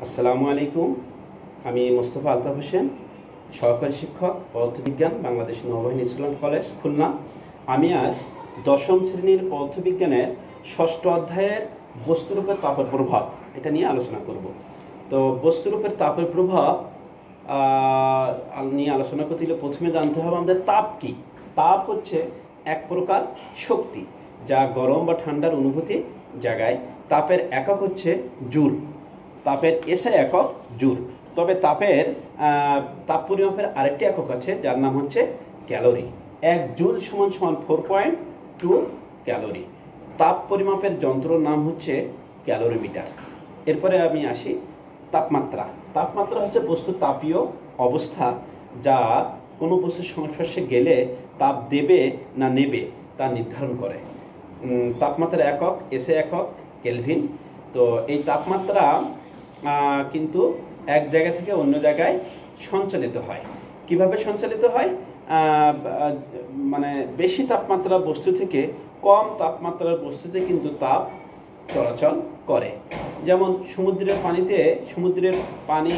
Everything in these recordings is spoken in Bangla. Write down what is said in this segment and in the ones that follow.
আসসালামু আলাইকুম। আমি মোস্তফা আলতাফ হোসেন, সহকারী শিক্ষক পদার্থবিজ্ঞান, বাংলাদেশ নৌবাহিনী স্কুল কলেজ, খুলনা। আমি আজ দশম শ্রেণীর পদার্থবিজ্ঞানের ষষ্ঠ অধ্যায়ের বস্তুরূপের তাপের প্রভাব এটা নিয়ে আলোচনা করব। তো বস্তুরূপের তাপের প্রভাব নিয়ে আলোচনা করতে গেলে প্রথমে জানতে হবে আমাদের তাপ কী। তাপ হচ্ছে এক প্রকার শক্তি যা গরম বা ঠান্ডার অনুভূতি জাগায়। তাপের একক হচ্ছে জুল। তাপের এসআই একক জুল। তবে তাপ পরিমাপের আরেকটি একক আছে যার নাম হচ্ছে ক্যালোরি। 1 জুল সমান 4.2 ক্যালোরি। তাপ পরিমাপের যন্ত্রের নাম হচ্ছে ক্যালোরিমিটার। এরপরে আমি আসি তাপমাত্রা। তাপমাত্রা হচ্ছে বস্তুর তাপীয় অবস্থা যা কোনো বস্তুর সংস্পর্শে গেলে তাপ দেবে না নেবে তা নির্ধারণ করে। তাপমাত্রার একক এসআই একক কেলভিন। তো এই তাপমাত্রা কিন্তু এক জায়গা থেকে অন্য জায়গায় সঞ্চালিত হয়। কিভাবে সঞ্চালিত হয়? মানে বেশি তাপমাত্রার বস্তু থেকে কম তাপমাত্রার বস্তুতে কিন্তু তাপ চলাচল করে। যেমন সমুদ্রের পানি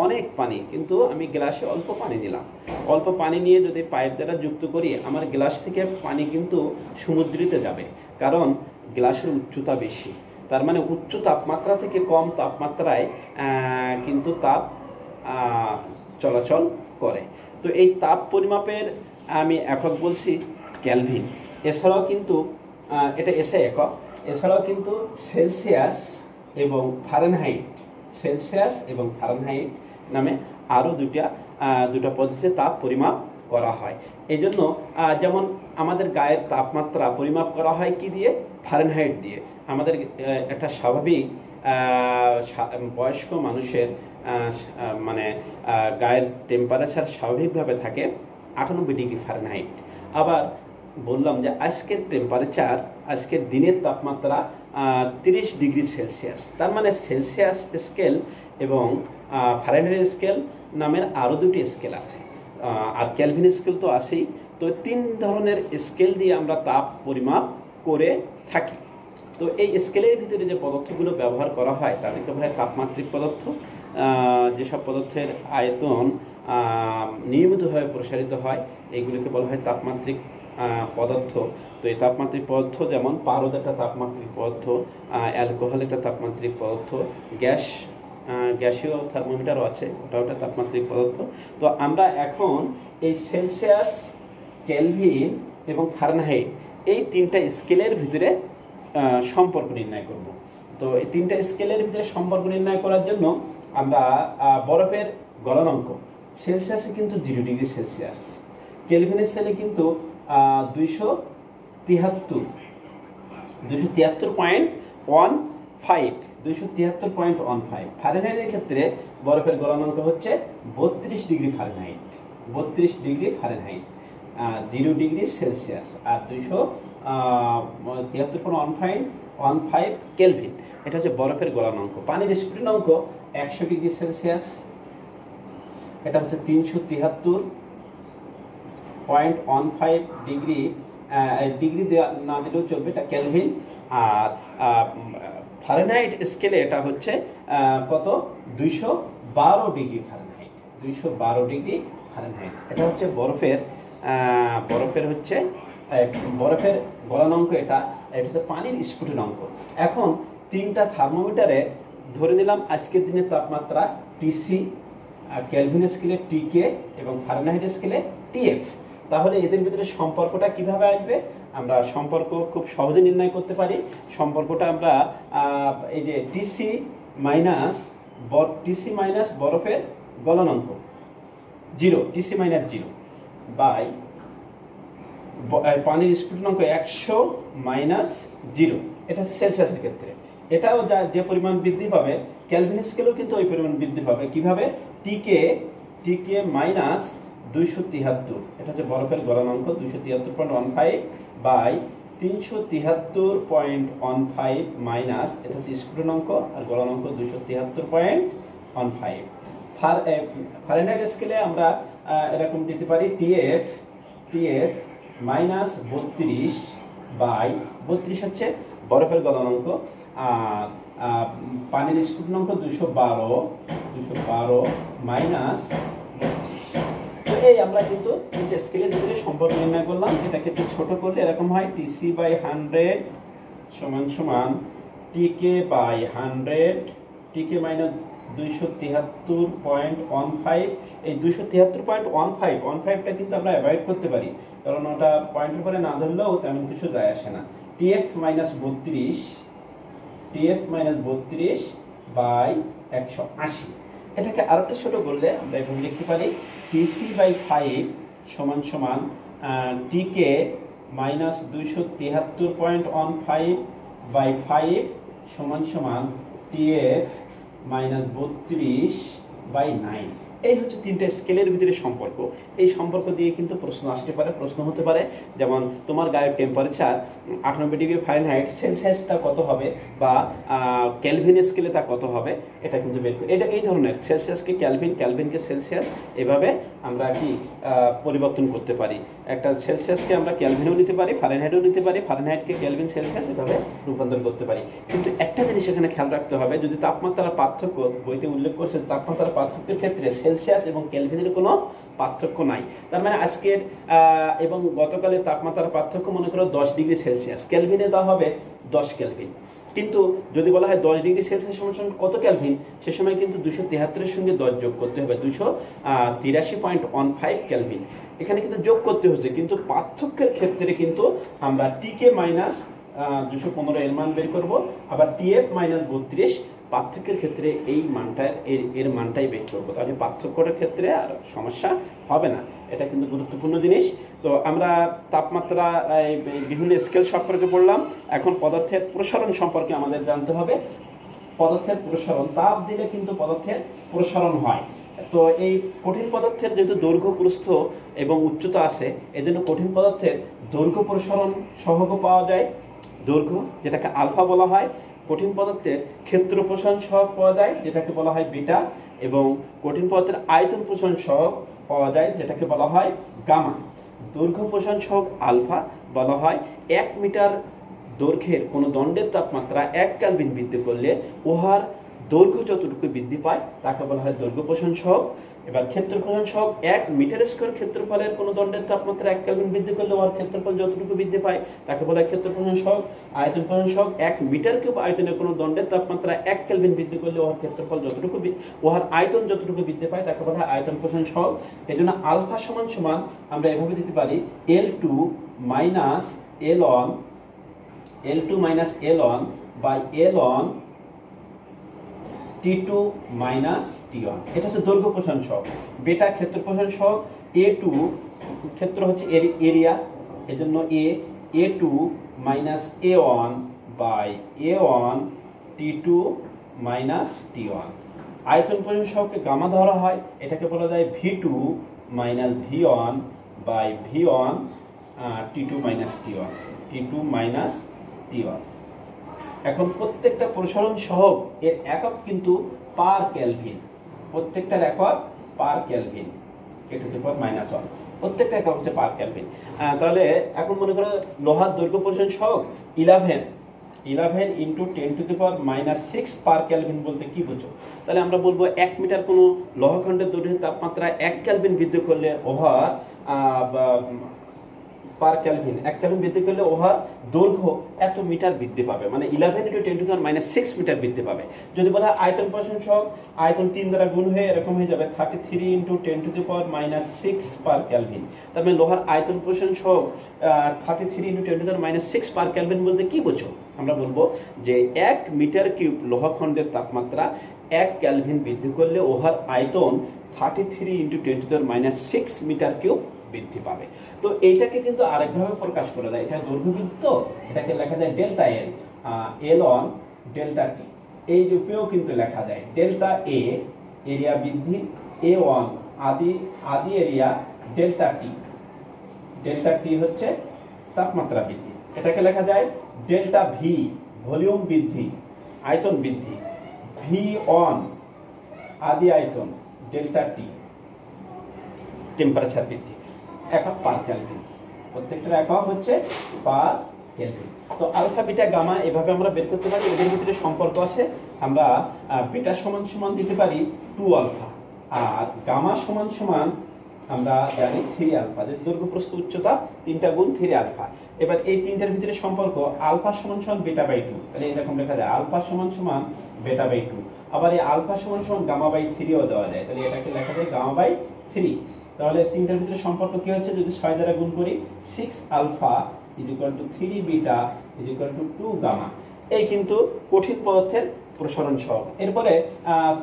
অনেক পানি, কিন্তু আমি গ্লাসে অল্প পানি নিলাম। অল্প পানি নিয়ে যদি পাইপ দ্বারা যুক্ত করি, আমার গ্লাস থেকে পানি কিন্তু সমুদ্রেতে যাবে, কারণ গ্লাসের উচ্চতা বেশি। তার মানে উচ্চ তাপমাত্রা থেকে কম তাপমাত্রায় কিন্তু তাপ চলাচল করে। তো এই তাপ পরিমাপের আমি একক বলছি ক্যালভিন। এছাড়াও কিন্তু এটা এসআই একক। এছাড়াও কিন্তু সেলসিয়াস এবং ফারেনহাইট নামে আরও দুটা পদ্ধতিতে তাপ পরিমাপ করা হয়। এই জন্য যেমন আমাদের গায়ের তাপমাত্রা পরিমাপ করা হয় কি দিয়ে? ফারেনহাইট দিয়ে। আমাদের একটা স্বাভাবিক বয়স্ক মানুষের মানে গায়ের টেম্পারেচার স্বাভাবিকভাবে থাকে 98 ডিগ্রি ফারেনহাইট। আবার বললাম যে আজকের দিনের তাপমাত্রা 30 ডিগ্রি সেলসিয়াস। তার মানে সেলসিয়াস স্কেল এবং ফারেনহাইট স্কেল নামের আরও দুটি স্কেল আছে, আর ক্যালভিন স্কেল তো আছেই। তো 3 ধরনের স্কেল দিয়ে আমরা তাপ পরিমাপ করে থাকি। তো এই স্কেলের ভিতরে যে পদার্থগুলো ব্যবহার করা হয় তাদেরকে বলা হয় তাপমাত্রিক পদার্থ। যেসব পদার্থের আয়তন নিয়মিতভাবে প্রসারিত হয় এইগুলোকে বলা হয় তাপমাত্রিক পদার্থ। তো এই তাপমাত্রিক পদার্থ যেমন পারদ একটা তাপমাত্রিক পদার্থ, অ্যালকোহল একটা তাপমাত্রিক পদার্থ, গ্যাসীয় থার্মোমিটারও আছে, ওটাও একটা তাপমাত্রিক পদার্থ। তো আমরা এখন এই সেলসিয়াস, কেলভিন এবং ফারেনহাইট এই 3টা স্কেলের ভিতরে সম্পর্ক নির্ণয় করব। তো এই 3টা স্কেলের ভিতরে সম্পর্ক নির্ণয় করার জন্য আমরা বরফের গলনাঙ্ক সেলসিয়াসে কিন্তু 0 ডিগ্রি সেলসিয়াস, কেলভিনের স্কেলে কিন্তু 273.15, ফারেনহাইটের ক্ষেত্রে বরফের গলনাঙ্ক হচ্ছে 32 ডিগ্রি ফারেনহাইট, 0 ডিগ্রি সেলসিয়াস, আর 273.15 কেলভিন। এটা হচ্ছে বরফের গলনাঙ্ক। পানির স্ফুটনাঙ্ক 100 ডিগ্রি সেলসিয়াস, এটা হচ্ছে 373.15 ডিগ্রি। ডিগ্রি না দিলেও চলবে, এটা কেলভিন। আর ফারেনহাইট স্কেলে এটা হচ্ছে কত? 212 ডিগ্রি ফারেনহাইট, 212 ডিগ্রি ফারেনহাইট। এটা হচ্ছে বরফের গলনাঙ্ক। এটা হচ্ছে পানির স্ফুটনাঙ্ক। এখন 3টা থার্মোমিটারে ধরে নিলাম আজকের দিনের তাপমাত্রা টিসি, কেলভিন স্কেলে টিকে এবং ফারেনহাইট স্কেলে টিএফ। তাহলে এদের ভিতরে সম্পর্কটা কিভাবে আসবে? আমরা সম্পর্ক খুব সহজে নির্ণয় করতে পারি। সম্পর্কটা আমরা এই যে টিসি মাইনাস বরফের গলনাঙ্ক 0, টিসি মাইনাস 0 বাই পানির স্ফুটনাঙ্ক 100 মাইনাস 0, এটা হচ্ছে সেলসিয়াসের ক্ষেত্রে। এটাও যে পরিমাণ বৃদ্ধি পাবে ক্যালভিন স্কেলেও কিন্তু ওই পরিমাণ বৃদ্ধি পাবে। কিভাবে? টিকে মাইনাস 273, এটা হচ্ছে বরফের গলনাঙ্ক 273.15 বাই 373.15 মাইনাস, এটা হচ্ছে স্ফুটনাঙ্ক আর গলনাঙ্ক 273.15। ফারেনহাইট স্কেলে আমরা এরকম দিতে পারি টিএফ মাইনাস 32 বাই 32 হচ্ছে বরফের গলনাঙ্ক, আর পানির স্ফুটনাঙ্ক 212 মাইনাস। তো এই আমরা কিন্তু তিনটে স্কেলের ভিতরে সম্পর্ক নির্ণয় করলাম। এটাকে একটু ছোট করলে এরকম হয় TC/100 সমান সমান TK বাই 100 TK মাইনাস 273.15। এই 273.15টা কিন্তু আমরা অ্যাভয়েড করতে পারি, কারণ ওটা পয়েন্টের পরে না ধরলেও তেমন কিছু যায় আসে না। TF minus 32 by 180। এটাকে আরেকটা ছোট করলে আমরা এভাবে লিখতে পারি TC/5 সমান সমান TK মাইনাস 273.15 বাই 5 সমান সমান TF মাইনাস 32/9। এই হচ্ছে তিনটে স্কেলের ভিতরে সম্পর্ক। এই সম্পর্ক দিয়ে কিন্তু প্রশ্ন আসতে পারে, প্রশ্ন হতে পারে যেমন তোমার গায়ের টেম্পারেচার 98°F সেলসিয়াসটা কত হবে, বা ক্যালভিন স্কেলে তা কত হবে, এটা কিন্তু বের করে। এটা এই ধরনের সেলসিয়াসকে ক্যালভিন, ক্যালভিনকে সেলসিয়াস, এভাবে আমরা কি পরিবর্তন করতে পারি। একটা সেলসিয়াসকে আমরা ক্যালভিনও নিতে পারি, ফারেনহাইটও নিতে পারি, ফারেনহাইটকে ক্যালভিন, সেলসিয়াস এভাবে রূপান্তর করতে পারি। কিন্তু একটা জিনিস এখানে খেয়াল রাখতে হবে, যদি তাপমাত্রার পার্থক্য বইতে উল্লেখ করছে, তাপমাত্রার পার্থক্যের ক্ষেত্রে সেলসিয়াস এবং ক্যালভিনের কোনো পার্থক্য নাই। তার মানে আজকের এবং গতকালের তাপমাত্রার পার্থক্য মনে করো 10°C, ক্যালভিনে তা হবে 10 কেলভিন। কিন্তু যদি বলা হয় 10°C সমান কত ক্যালভিন, সে সময় কিন্তু 273-এর সঙ্গে 10 যোগ করতে হবে, 283.15 ক্যালভিন। এখানে কিন্তু যোগ করতে হচ্ছে, কিন্তু পার্থক্যের ক্ষেত্রে কিন্তু আমরা TK মাইনাস 215 এর মান বের করব, আবার TF মাইনাস 32 পার্থক্যের ক্ষেত্রে এই মানটা এর মানটাই বের করবো। তাহলে পার্থক্যের ক্ষেত্রে আর সমস্যা হবে না। এটা কিন্তু গুরুত্বপূর্ণ জিনিস। তো আমরা তাপমাত্রা বিভিন্ন স্কেল সম্পর্কে পড়লাম। এখন পদার্থের প্রসারণ সম্পর্কে আমাদের জানতে হবে। পদার্থের প্রসারণ, তাপ দিলে কিন্তু পদার্থের প্রসারণ হয়। তো এই কঠিন পদার্থের যেহেতু দৈর্ঘ্য, প্রস্থ এবং উচ্চতা আছে, এজন্য কঠিন পদার্থের দৈর্ঘ্য প্রসারণ সহগ পাওয়া যায়, দৈর্ঘ্য যেটাকে আলফা বলা হয়। কঠিন পদার্থের ক্ষেত্র প্রসারণ সহগ পাওয়া যায়, যেটাকে বলা হয় বিটা, এবং কঠিন পদার্থের আয়তন প্রসারণ সহগ পাওয়া যায়, যেটাকে বলা হয় গামা। দৈর্ঘ্য প্রসারণ সহগ আলফা বলা হয় 1 মিটার দৈর্ঘ্যের কোনো দণ্ডের তাপমাত্রা 1 কেলভিন বৃদ্ধি করলে উহার দৈর্ঘ্য যতটুকু বৃদ্ধি পায় তাকে বলা হয় দৈর্ঘ্য প্রসারণ সহগ। এবার ক্ষেত্র প্রসারণ সহগ 1 মিটার স্কয়ার ক্ষেত্রফলের কোনো দণ্ডের তাপমাত্রা 1 কেলভিন বৃদ্ধি করলে উহার ক্ষেত্রফল যতটুকু বৃদ্ধি পায় তাকে বলা হয় ক্ষেত্র প্রসারণ সহগ। আয়তন প্রসারণ সহগ 1 মিটার কিউব আয়তনের কোনো দণ্ডের তাপমাত্রা 1 কেলভিন বৃদ্ধি করলে উহার ক্ষেত্রফল যতটুকু উহার আয়তন যতটুকু বৃদ্ধি পায় তাকে বলা হয় আয়তন প্রসারণ সহগ। এজন্য আলফা সমান সমান আমরা এভাবে দিতে পারি L2 minus L1 by L1 T2 minus T1। এটা হচ্ছে দৈর্ঘ্য প্রসারণ সহগ। বেটা ক্ষেত্র প্রসারণ সহগ, A2 ক্ষেত্র হচ্ছে এরিয়া, এজন্য A2 minus A1 by A1 T2 minus T1। আয়তন প্রসারণ সহগকে গামা ধরা হয়, এটাকে বলা যায় V2 minus V1 by V1 T2 minus T1, T2 minus T1। এখন প্রত্যেকটা প্রসারণ সহগ এর একক কিন্তু পার কেলভিন, প্রত্যেকটার একক পার কেলভিন, (10⁻⁻1) প্রত্যেকটা একক হচ্ছে পার কেলভিন। তাহলে এখন মনে করো লোহার দৈর্ঘ্য প্রসারণ সহগ 11 ইন্টু 10⁻⁻6 পার কেলভিন বলতে কি বুঝো? তাহলে আমরা বলবো 1 মিটার কোনো লোহখণ্ডের দৈর্ঘ্যের তাপমাত্রা 1 কেলভিন বৃদ্ধি করলে উহার পার কেলভিন 1 কেলভিন বৃদ্ধি করলে উহার দৈর্ঘ্য এত মিটার বৃদ্ধি পাবে, মানে 11 ইন্টু 10⁻⁻6 মিটার বৃদ্ধি পাবে। যদি বলা হয় আয়তন প্রসারণ সহগ, আয়তন 3 দ্বারা গুণ হয়ে এরকম হয়ে যাবে 33 ইন্টু 10⁻⁻6 পার কেলভিন। তার মানে লোহার আয়তন প্রসারণ সহগ 33 ইন্টু 10⁻⁻6 পার কেলভিন বলতে কি বোঝো? আমরা বলবো যে 1 মিটার কিউব লোহখণ্ডের তাপমাত্রা 1 কেলভিন বৃদ্ধি করলে উহার আয়তন 33 ইন্টু 10⁻⁻6 মিটার কিউব বৃদ্ধি পাবে। তো এইটাকে কিন্তু আরেকভাবে প্রকাশ করা যায়, এটা দৈর্ঘ্য বৃদ্ধি, তো এটাকে লেখা যায় ডেল্টা এল, L1 ডেল্টা টি। এই রূপেও কিন্তু লেখা যায় ডেল্টা এ এরিয়া বৃদ্ধি, A1 আদি এরিয়া, ডেল্টা টি হচ্ছে তাপমাত্রা বৃদ্ধি। এটাকে লেখা যায় ডেল্টা ভি ভলিউম বৃদ্ধি, আয়তন বৃদ্ধি, V1 আদি আয়তন, ডেল্টা টি টেম্পারেচার বৃদ্ধি। একক পার কেলভিন, প্রত্যেকটার একক হচ্ছে পার কেলভিন। তো আলফা বিটা গামা এভাবে আমরা বের করতে পারি, এদের ভিতরে সম্পর্ক আছে। আমরা বিটা সমান সমান দিতে পারি 2 আলফা, আর গামা সমান সমান আমরা জানি 3 আলফা, যে দৈর্ঘ্য প্রস্থ উচ্চতা 3টা গুণ 3 আলফা। এবার এই তিনটার ভিতরে সম্পর্ক আলফা সমান সমান বেটা বাই 2, তাহলে এরকম লেখা যায় আলফা সমান সমান বেটা বাই 2। আবার এই আলফা সমান সমান গামা বাই 3ও দেওয়া যায়, তাহলে এটাকে লেখা যায় গামা বাই 3। তাহলে তিনটার ভিতরে সম্পর্ক কি হচ্ছে, যদি 6 দ্বারা গুণ করি 6 alpha is equal to 3 beta is equal to 2 gamma. এই কিন্তু কঠিন পদার্থের প্রসারণ সহগ। এরপরে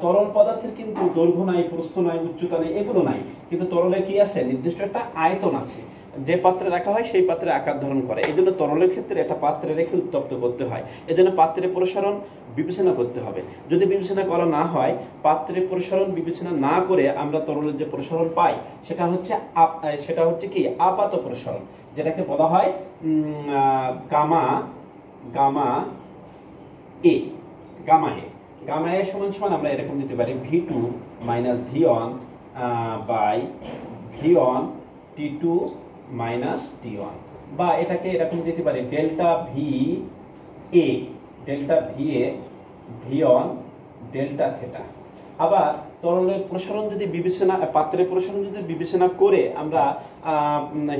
তরল পদার্থের কিন্তু দৈর্ঘ্য নাই, প্রস্থ নাই, উচ্চতা নেই, এগুলো নাই, কিন্তু তরলের কি আছে, নির্দিষ্ট একটা আয়তন আছে, যে পাত্রে রাখা হয় সেই পাত্রে আকার ধারণ করে। এই জন্য তরলের ক্ষেত্রে একটা পাত্রে রেখে উত্তপ্ত করতে হয়, এই জন্য পাত্রে প্রসারণ বিবেচনা করতে হবে। যদি বিবেচনা করা না হয়, পাত্রে প্রসারণ বিবেচনা না করে আমরা তরলের যে প্রসারণ পাই সেটা হচ্ছে কি আপাত প্রসারণ, যেটাকে বলা হয় গামা এ। গামা এ সমান সমান আমরা এরকম দিতে পারি V2 minus V1 by V1 T2 minus T1, বা এটাকে এরকম দিতে পারি delta V A V1 delta theta. আবার তরলের প্রসারণ যদি পাত্রের প্রসারণ যদি বিবেচনা করে আমরা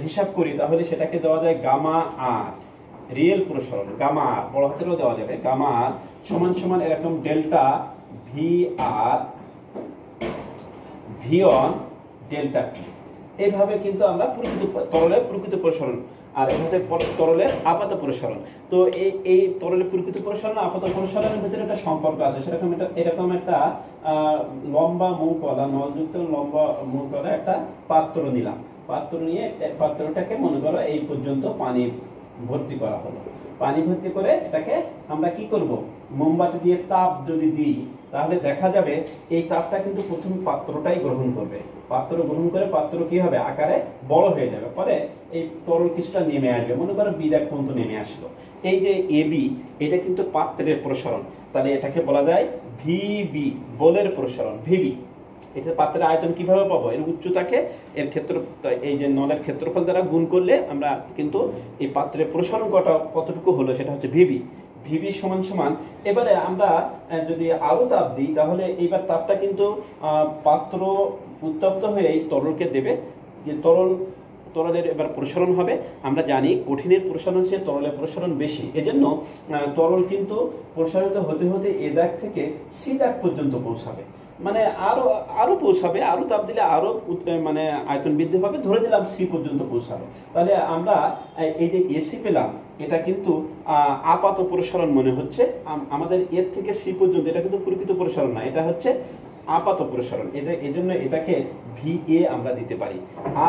হিসাব করি, তাহলে সেটাকে দেওয়া যায় গামা আর। রিয়েল প্রসারণ গামা বড় হাতেরও দেওয়া যাবে, গামা আর সমান সমান এরকম ডেল্টা ভি আর V1 ডেল্টা টি। এইভাবে কিন্তু আমরা তরলের প্রকৃত প্রসারণ, আর এটা হচ্ছে তরলের আপাত প্রসারণ। তো এই তরলের প্রকৃত প্রসারণ আপাত প্রসারণের ভিতরে একটা সম্পর্ক আছে। সেরকম এরকম একটা লম্বা মুখওয়ালা, নলযুক্ত লম্বা মুখওয়ালা একটা পাত্র নিলাম। পাত্র নিয়ে পাত্রটাকে মনে করো এই পর্যন্ত পানি ভর্তি করা হলো। পানি ভর্তি করে এটাকে আমরা কি করব, মোমবাতি দিয়ে তাপ যদি দিই, তাহলে দেখা যাবে এই তাপটা কিন্তু প্রথম পাত্রটাই গ্রহণ করবে। পাত্র গ্রহণ করে পাত্র কি হবে, আকারে বড় হয়ে যাবে, পরে এই তরল কিছুটা নেমে আসবে, মনে করো বিরাট পর্যন্ত নেমে আসলো। এই যে এবি, এটা কিন্তু পাত্রের প্রসারণ, তাহলে এটাকে বলা যায় ভিবি, বলের প্রসারণ ভিবি। এটা পাত্রের আয়তন কিভাবে পাবো, এর উচ্চতাকে এর ক্ষেত্র, এই যে নলের ক্ষেত্রফল দ্বারা গুণ করলে আমরা কিন্তু এই পাত্রের প্রসারণ কতটুকু হলো সেটা হচ্ছে ভিবি সমান সমান। এবারে আমরা যদি আরো তাপ দিই, তাহলে এইবার তাপটা কিন্তু পাত্র উত্তপ্ত হয়ে এই তরলকে দেবে, যে তরলের এবার প্রসারণ হবে। আমরা জানি কঠিনের প্রসারণ চেয়ে তরলের প্রসারণ বেশি, এজন্য তরল কিন্তু প্রসারিত হতে হতে এ দাগ থেকে সি দাগ পর্যন্ত পৌঁছাবে, মানে আরো পৌঁছাবে, আরো তাপ দিলে আরো মানে আয়তন বৃদ্ধি পাবে, ধরে দিলাম সি পর্যন্ত পৌঁছাবে। তাহলে আমরা এই যে এসি পেলাম, এটা কিন্তু আপাত প্রসারণ মনে হচ্ছে আমাদের এর থেকে সি পর্যন্ত, এটা কিন্তু প্রকৃত প্রসারণ না, এটা হচ্ছে আপাত প্রসারণ। এই জন্য এটাকে VA আমরা দিতে পারি।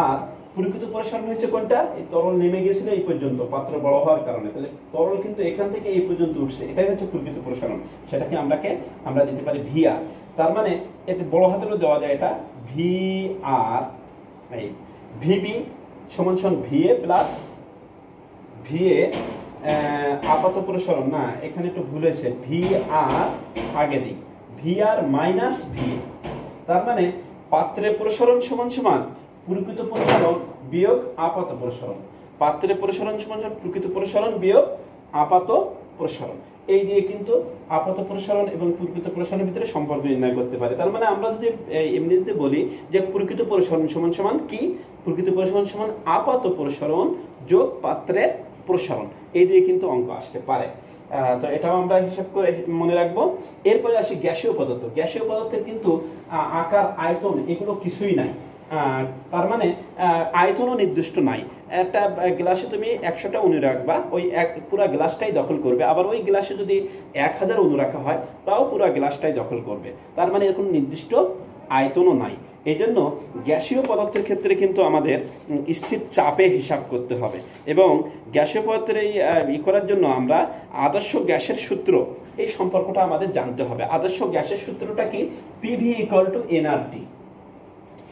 আর প্রকৃত প্রসারণ হচ্ছে কোনটা, এই তরল নেমে গেছিল এই পর্যন্ত পাত্র বড় হওয়ার কারণে, তাহলে তরল কিন্তু এখান থেকে এই পর্যন্ত উঠছে, এটাই হচ্ছে প্রকৃত প্রসারণ। সেটাকে আমরা দিতে পারি VR। তার মানে এটা বড় হাতেরও দেওয়া যায়, এটা VR। এই VB সমান সমান VA প্লাস VA আপাত প্রসারণ না, এখানে একটু ভুল হয়েছে, VR আগে দিই, VR মাইনাস VA। তার মানে পাত্রের প্রসারণ সমান সমান প্রকৃত প্রসারণ বিয়োগ আপাত প্রসারণ। পাত্রের প্রসারণ সমান সমান প্রকৃত প্রসারণ বিয়োগ আপাত প্রসারণ। এই দিয়ে কিন্তু আপাত প্রসারণ এবং প্রকৃত প্রসারণের ভিতরে সম্পর্ক নির্ণয় করতে পারে। তার মানে আমরা যদি এমনিতে বলি যে প্রকৃত প্রসারণ সমান সমান কি, প্রকৃত প্রসারণ সমান আপাত প্রসারণ যোগ পাত্রের প্রসারণ, এই দিয়ে কিন্তু অঙ্ক আসতে পারে। তো এটাও আমরা হিসাব করে মনে রাখবো। এরপরে আসি গ্যাসীয় পদার্থ। গ্যাসীয় পদার্থের কিন্তু আকার, আয়তন এগুলো কিছুই নাই। তার মানে আয়তনও নির্দিষ্ট নাই। একটা গ্লাসে তুমি 100টা অণু রাখবা, ওই পুরো গ্লাসটাই দখল করবে। আবার ওই গ্লাসে যদি 1000 অণু রাখা হয়, তাও পুরো গ্লাসটাই দখল করবে। তার মানে এরকম নির্দিষ্ট আয়তনও নাই। এই জন্য গ্যাসীয় পদার্থের ক্ষেত্রে কিন্তু আমাদের স্থির চাপে হিসাব করতে হবে, এবং গ্যাসীয় পদার্থের এই করার জন্য আমরা আদর্শ গ্যাসের সূত্র, এই সম্পর্কটা আমাদের জানতে হবে। আদর্শ গ্যাসের সূত্রটা কি, PV = nRT।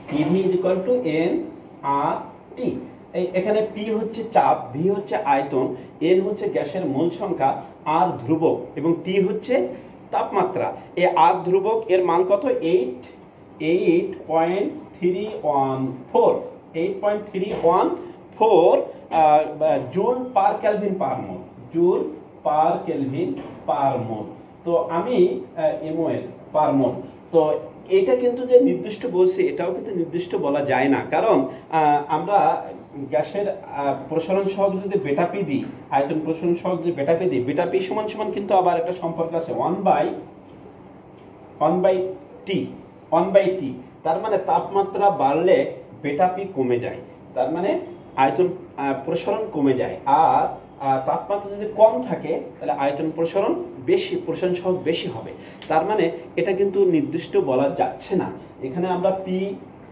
PV = nRT। এখানে P হচ্ছে চাপ, V হচ্ছে আয়তন, N হচ্ছে গ্যাসের মোল সংখ্যা, R ধ্রুবক এবং T হচ্ছে তাপমাত্রা। এই R ধ্রুবক, এর মান কত, 8.314 জুল পার কেলভিন পার মোল। জুল পার কেলভিন পার মোল। তো আমি এমওএল পার মোল। তো এটা কিন্তু যে নির্দিষ্ট বলছি এটাও কিন্তু নির্দিষ্ট বলা যায় না, কারণ আমরা গ্যাসের প্রসারণ সহগ যদি বেটা পি দিই, আয়তন প্রসারণ সহগ যদি বেটা পি দিই, বেটা পি সমান সমান কিন্তু আবার একটা সম্পর্ক আছে 1/T। তার মানে তাপমাত্রা বাড়লে বেটা পি কমে যায়, তার মানে আয়তন প্রসারণ কমে যায়। আর তাপমাত্রা যদি কম থাকে তাহলে আয়তন প্রসারণ সহগ বেশি হবে। তার মানে এটা কিন্তু নির্দিষ্ট বলা যাচ্ছে না। এখানে আমরা পি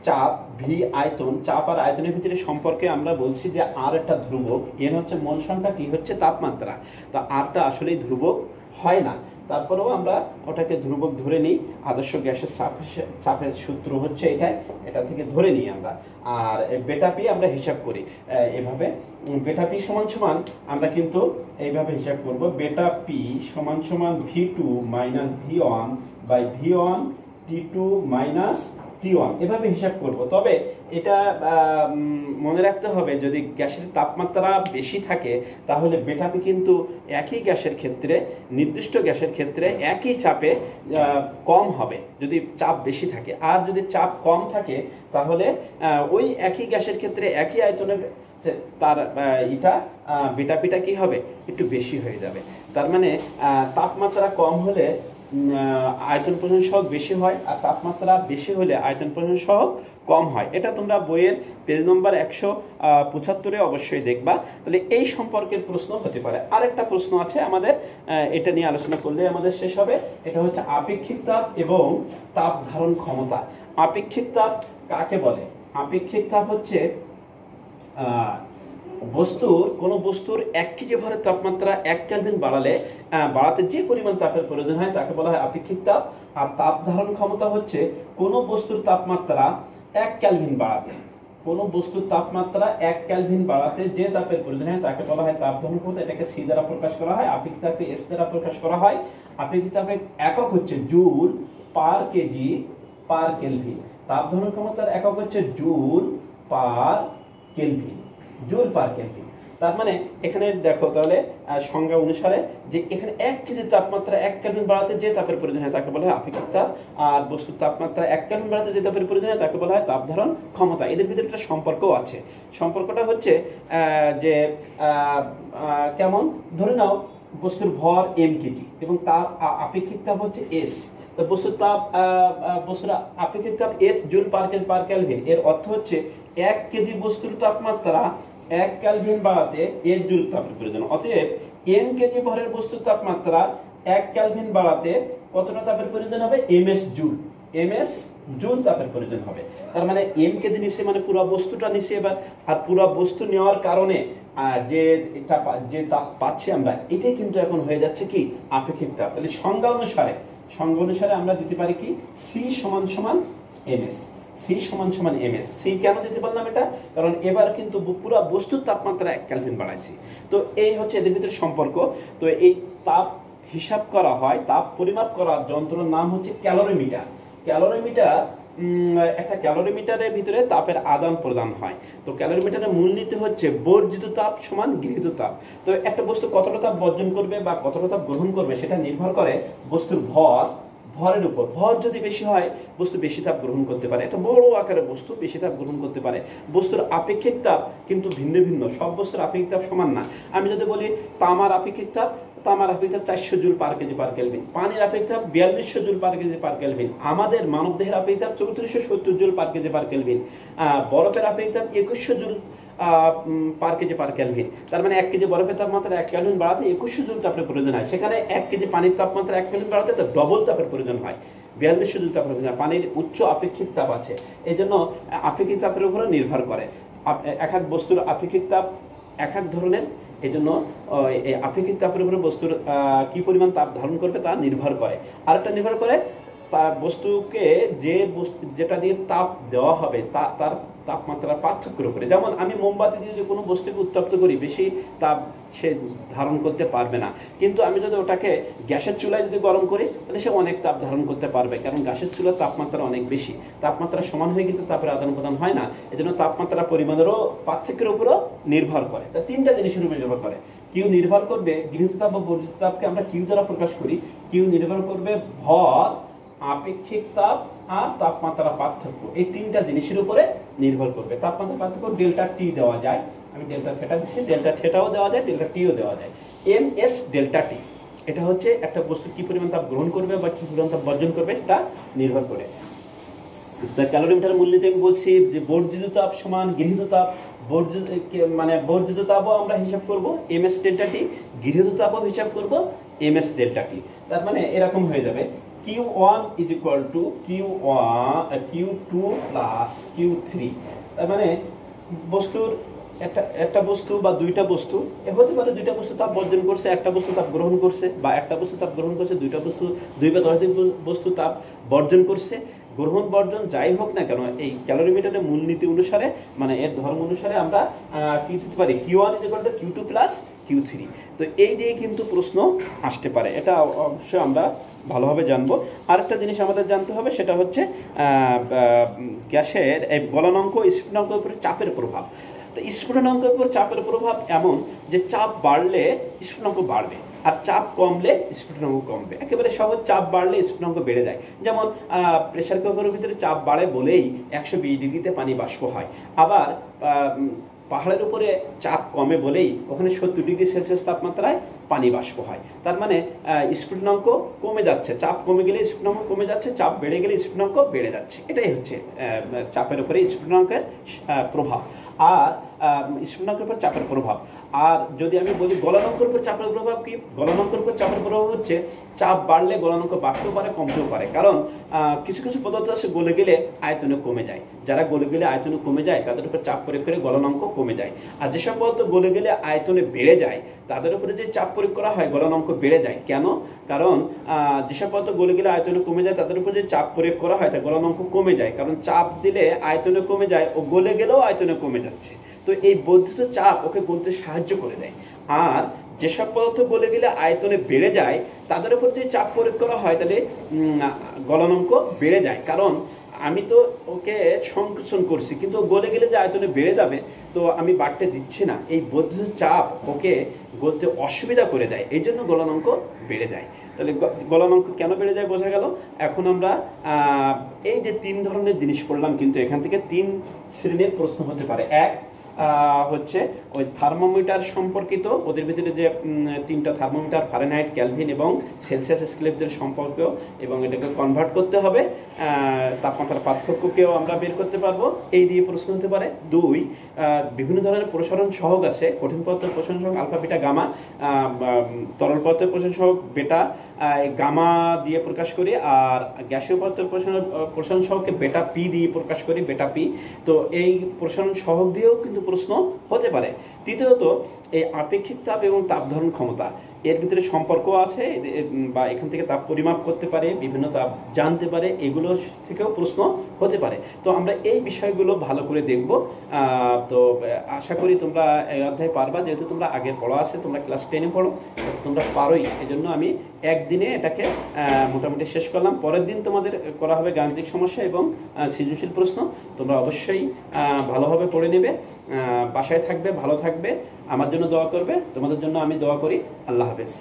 চাপ, ভি আয়তন, চাপ আর আয়তনের ভিতরে সম্পর্কে আমরা বলছি যে আর একটা ধ্রুবক, এন হচ্ছে মোল সংখ্যা, টি হচ্ছে তাপমাত্রা। তো আরটা আসলেই ধ্রুবক হয় না, তারপরেও আমরা ওটাকে ধ্রুবক ধরে নিই। আদর্শ গ্যাসের চাপের সূত্র হচ্ছে এটা থেকে ধরে নিই আমরা। আর বেটা পি আমরা হিসাব করি এভাবে, বেটা পি সমান সমান আমরা কিন্তু এইভাবে হিসাব করব, বেটা পি সমান সমান V2 minus V1 by V1 T2 minus T1, এভাবে হিসাব করব। তবে এটা মনে রাখতে হবে, যদি গ্যাসের তাপমাত্রা বেশি থাকে তাহলে বেটা পি কিন্তু একই গ্যাসের ক্ষেত্রে, নির্দিষ্ট গ্যাসের ক্ষেত্রে একই চাপে কম হবে যদি চাপ বেশি থাকে। আর যদি চাপ কম থাকে তাহলে ওই একই গ্যাসের ক্ষেত্রে একই আয়তনের তার বেটা পিটা কি হবে, একটু বেশি হয়ে যাবে। তার মানে তাপমাত্রা কম হলে আয়তন প্রসারণ সহগ বেশি হয়, আর তাপমাত্রা বেশি হলে আয়তন প্রসারণ সহগ কম হয়। এটা তোমরা বইয়ের পেজ নম্বর 175 অবশ্যই দেখবা। তাহলে এই সম্পর্কের প্রশ্ন হতে পারে। আরেকটা প্রশ্ন আছে আমাদের, এটা নিয়ে আলোচনা করলে আমাদের শেষ হবে। এটা হচ্ছে আপেক্ষিক তাপ এবং তাপ ধারণ ক্ষমতা। আপেক্ষিক তাপ কাকে বলে? আপেক্ষিক তাপ হচ্ছে কোনো বস্তুর 1 কেজি ভরের তাপমাত্রা 1 কেলভিন বাড়াতে যে পরিমাণ তাপের প্রয়োজন হয় তাকে বলা হয় আপেক্ষিক তাপ। আর তাপ ধারণ ক্ষমতা হচ্ছে কোনো বস্তুর তাপমাত্রা 1 কেলভিন বাড়াতে, কোনো বস্তুর তাপমাত্রা 1 কেলভিন বাড়াতে যে তাপের প্রয়োজন হয় তাকে বলা হয় তাপ ধারণ ক্ষমতা। এটাকে সি দ্বারা প্রকাশ করা হয়, আপেক্ষিক তাপকে এস দ্বারা প্রকাশ করা হয়। আপেক্ষিক তাপের একক হচ্ছে joule per kg per kelvin. তাপ ধারণ ক্ষমতার একক হচ্ছে joule per kelvin, joule per kelvin. তার মানে এখানে দেখো তাহলে সংজ্ঞা অনুসারে যে এখানে 1 কেজি তাপমাত্রা 1 কেলভিন বাড়াতে যে তাপের প্রয়োজন হয় তাকে বলা হয় আপেক্ষিক তাপ, আর বস্তুর তাপমাত্রা 1 কেলভিন বাড়াতে যে তাপের প্রয়োজন হয় তাকে বলা হয় তাপ ধারণ ক্ষমতা। এদের ভিতরে একটা সম্পর্কও আছে। সম্পর্কটা হচ্ছে যে কেমন, ধরে নাও বস্তুর ভর m কেজি এবং তার আপেক্ষিক তাপ হচ্ছে s। তো বস্তুর আপেক্ষিক তাপ s জুল পার কেলভিন। এর অর্থ হচ্ছে 1 কেজি বস্তুর তাপমাত্রা 1 কেলভিন বাড়াতে s জুল তাপের প্রয়োজন। অতএব m কেজি ভরের বস্তুর তাপমাত্রা 1 কেলভিন বাড়াতে কতটা তাপের প্রয়োজন হবে? ms জুল তাপের প্রয়োজন হবে। তার মানে m কেজি নিচে মানে পুরো বস্তুটা নিচে এবার, আর পুরো বস্তু নেওয়ার কারণে যে তাপ পাচ্ছি আমরা, এটাই কিন্তু এখন হয়ে যাচ্ছে কি আপেক্ষিক তাপ। তাহলে সংজ্ঞা অনুসারে আমরা দিতে পারি কি সি সমান সমান ms। সি সমান সমান ms। সি কেন দিতে পারলাম এটা? কারণ এবার কিন্তু পুরো বস্তুর তাপমাত্রা 1 কেলভিন বাড়াইছি। তো এই হচ্ছে এদের ভিতরে সম্পর্ক। তো এই তাপ হিসাব করা হয়, তাপ পরিমাপ করার যন্ত্রের নাম হচ্ছে ক্যালোরিমিটার। একটা ক্যালোরিমিটারের ভিতরে তাপের আদান প্রদান হয়। তো ক্যালোরিমিটারের মূলনীতি হচ্ছে বর্জিত তাপ সমান গৃহীত তাপ। তো একটা বস্তু কতটা তাপ বর্জন করবে বা কতটা তাপ গ্রহণ করবে সেটা নির্ভর করে বস্তুর ভরের উপর। ভর যদি বেশি হয় বস্তু বেশি তাপ গ্রহণ করতে পারে, একটা বড় আকারের বস্তু বেশি তাপ গ্রহণ করতে পারে। বস্তুর আপেক্ষিক তাপ কিন্তু ভিন্ন ভিন্ন, সব বস্তুর আপেক্ষিক তাপ সমান না। আমি যদি বলি তামার আপেক্ষিক তাপ 400 joule per kg per kelvin, পানির আপেক্ষিক তাপ 4200 joule per kg per kelvin, আমাদের মানবদেহের আপেক্ষিক তাপ 3470 joule per kg per kelvin, বরফের আপেক্ষিক তাপ 2100 joule per kg per kelvin. তার মানে 1 কেজি বরফের তাপমাত্রা 1 কেলভিন বাড়াতে 2100 জুল তাপের প্রয়োজন হয়। সেখানে 1 কেজি পানির তাপমাত্রা 1 কেলভিন বাড়াতে তো ডবল তাপের প্রয়োজন হয়, 4200 জুল তাপের প্রয়োজন। পানির উচ্চ আপেক্ষিক তাপ আছে, এই জন্য আপেক্ষিক তাপের উপরে নির্ভর করে। এক এক বস্তুর আপেক্ষিক তাপ এক এক ধরনের, এই জন্য এই আপেক্ষিক তাপের উপরে বস্তুর কি পরিমাণ তাপ ধারণ করবে তা নির্ভর করে। আরেকটা নির্ভর করে তার বস্তুকে যেটা দিয়ে তাপ দেওয়া হবে তার তাপমাত্রার পার্থক্যের উপরে। যেমন আমি মোমবাতি দিয়ে যে কোনো বস্তুকে উত্তপ্ত করি, বেশি তাপ সে ধারণ করতে পারবে না, কিন্তু আমি যদি ওটাকে গ্যাসের চুলায় যদি গরম করি তাহলে সে অনেক তাপ ধারণ করতে পারবে, কারণ গ্যাসের চুলার তাপমাত্রা অনেক বেশি। তাপমাত্রা সমান হয়ে কিন্তু তাপের আদান প্রদান হয় না, এজন্য তাপমাত্রা পরিমাণেরও পার্থক্যের উপরও নির্ভর করে। তা 3টা জিনিসের উপর নির্ভর করে। কিউ নির্ভর করবে গৃহীত তাপ বা বর্জিত তাপকে আমরা কিউ দ্বারা প্রকাশ করি। কিউ নির্ভর করবে ভর, আপেক্ষিক তাপ আর তাপমাত্রা পার্থক্য, এই তিনটা জিনিসের উপরে নির্ভর করবে। তাপমাত্রা পার্থক্য ডেল্টা টি দেওয়া যায়, আমি ডেল্টা থেটা দিচ্ছি, ডেল্টা থেটাও দেওয়া যায়, ডেল্টা টিও দেওয়া যায়। এম এস ডেল্টা টি, এটা হচ্ছে একটা বস্তু কি পরিমাণ তাপ গ্রহণ করবে বা কি পরিমাণ তাপ বর্জন করবে এটা নির্ভর করে। ক্যালোরিমিটার মূলনীতি আমি বলছি যে বর্জিত তাপ সমান গৃহীত তাপ। বর্জিত তাপও আমরা হিসাব করব এম এস ডেল্টা টি, গৃহীত তাপও হিসাব করব এম এস ডেল্টা টি। তার মানে এরকম হয়ে যাবে Q1 is equal to Q2 plus Q3। তার মানে বস্তুর একটা বস্তু বা দুইটা বস্তু হতে পারে, দুইটা বস্তু তাপ বর্জন করছে, একটা বস্তু তাপ গ্রহণ করছে, বা একটা বস্তু তাপ গ্রহণ করছে, দুই বা দশদিক বস্তু তাপ বর্জন করছে। গ্রহণ বর্জন যাই হোক না কেন, এই ক্যালোরিমিটারের মূলনীতি অনুসারে মানে এর ধর্ম অনুসারে আমরা কি দিতে পারি, Q1 is equal to Q2 plus Q3। তো এই দিয়ে কিন্তু প্রশ্ন আসতে পারে, এটা অবশ্যই আমরা ভালোভাবে জানবো। আরেকটা জিনিস আমাদের জানতে হবে, সেটা হচ্ছে গ্যাসের এই গলনাঙ্ক স্ফুটনাঙ্কের উপরে চাপের প্রভাব। তো স্ফুটনাঙ্কের উপর চাপের প্রভাব এমন যে চাপ বাড়লে স্ফুটনাঙ্ক বাড়বে, আর চাপ কমলে স্ফুটনাঙ্ক কমবে। একেবারে সহজ, চাপ বাড়লে স্ফুটনাঙ্ক বেড়ে যায়। যেমন প্রেসার কুকারের ভিতরে চাপ বাড়ে বলেই 120 ডিগ্রিতে পানি বাষ্প হয়, আবার পাহাড়ের উপরে চাপ কমে বলেই ওখানে 70 ডিগ্রি সেলসিয়াস তাপমাত্রায় পানি বাষ্প হয়। তার মানে স্ফুটনাঙ্ক কমে যাচ্ছে, চাপ কমে গেলে স্ফুটনাঙ্ক কমে যাচ্ছে, চাপ বেড়ে গেলে স্ফুটনাঙ্ক বেড়ে যাচ্ছে। এটাই হচ্ছে চাপের উপরে স্ফুটনাঙ্কের প্রভাব, আর স্ফুটনাঙ্কের উপর চাপের প্রভাব। আর যদি আমি বলি গলনাঙ্কের উপর চাপের প্রভাব কি, গলনাঙ্কের উপর চাপের প্রভাব হচ্ছে চাপ বাড়লে গলনাঙ্ক বাড়তেও পারে কমতেও পারে। কারণ কিছু কিছু পদার্থ আছে গলে গেলে আয়তনে কমে যায়, যারা গলে গেলে আয়তনে কমে যায় তাদের উপর চাপ প্রয়োগ করে গলনাঙ্ক কমে যায়। আর যেসব পদার্থ গলে গেলে আয়তনে বেড়ে যায় তাদের উপরে যে চাপ প্রয়োগ করা হয় গলনাঙ্ক বেড়ে যায়। কেন? কারণ যেসব পদার্থ গলে গেলে আয়তনে কমে যায় তাদের উপর যে চাপ প্রয়োগ করা হয় তা গলনাঙ্ক কমে যায়, কারণ চাপ দিলে আয়তনে কমে যায়, ও গলে গেলেও আয়তনে কমে যাচ্ছে। তো এই বর্ধিত চাপ ওকে গলতে সাহায্য করে দেয়। আর যেসব পদার্থ গলে গেলে আয়তনে বেড়ে যায় তাদের উপর যদি চাপ প্রয়োগ করা হয় তাহলে গলনাঙ্ক বেড়ে যায়। কারণ আমি তো ওকে সংকোচন করছি, কিন্তু গলে গেলে যে আয়তনে বেড়ে যাবে তো আমি বাড়তে দিচ্ছি না, এই বর্ধিত চাপ ওকে গলতে অসুবিধা করে দেয়, এই জন্য গলনাঙ্ক বেড়ে যায়। তাহলে গলনাঙ্ক কেন বেড়ে যায় বোঝা গেল। এখন আমরা এই যে 3 ধরনের জিনিস পড়লাম, কিন্তু এখান থেকে 3 শ্রেণীর প্রশ্ন হতে পারে। এক হচ্ছে ওই থার্মোমিটার সম্পর্কিত, ওদের ভিতরে যে 3টা থার্মোমিটার ফারেনহাইট, ক্যালভিন এবং সেলসিয়াস স্কেলের সম্পর্ক, এবং এটাকে কনভার্ট করতে হবে, তাপমাত্রার পার্থক্যকেও আমরা বের করতে পারবো, এই দিয়ে প্রশ্ন হতে পারে। 2 বিভিন্ন ধরনের প্রসারণ সহগ আছে, কঠিন পদার্থের প্রসারণ সহগ আলফা বিটা গামা, তরল পদার্থের প্রসারণ সহগ বেটা গামা দিয়ে প্রকাশ করি, আর গ্যাসীয় পদার্থের প্রসারণ সহগকে বেটা পি দিয়ে প্রকাশ করি, বেটা পি। তো এই প্রসারণ সহগ দিয়েও কিন্তু প্রশ্ন হতে পারে। তৃতীয়ত এই আপেক্ষিক তাপ এবং তাপ ধারণ ক্ষমতা, এর ভিতরে সম্পর্ক আছে, বা এখান থেকে তাপ পরিমাপ করতে পারে, বিভিন্ন তাপ জানতে পারে, এগুলো থেকেও প্রশ্ন হতে পারে। তো আমরা এই বিষয়গুলো ভালো করে দেখব। তো আশা করি তোমরা এই অধ্যায় পারবা, যেহেতু তোমরা আগের পড়া আছে, তোমরা ক্লাস 10-এ পড়ো, তোমরা পারোই। এই জন্য আমি একদিনে এটাকে মোটামুটি শেষ করলাম। পরের দিন তোমাদের করা হবে গাণিতিক সমস্যা এবং সৃজনশীল প্রশ্ন। তোমরা অবশ্যই ভালোভাবে পড়ে নেবে, বাসায় থাকবে, ভালো থাকবে, আমার জন্য দোয়া করবে, তোমাদের জন্য আমি দোয়া করি। আল্লাহ হাফেজ।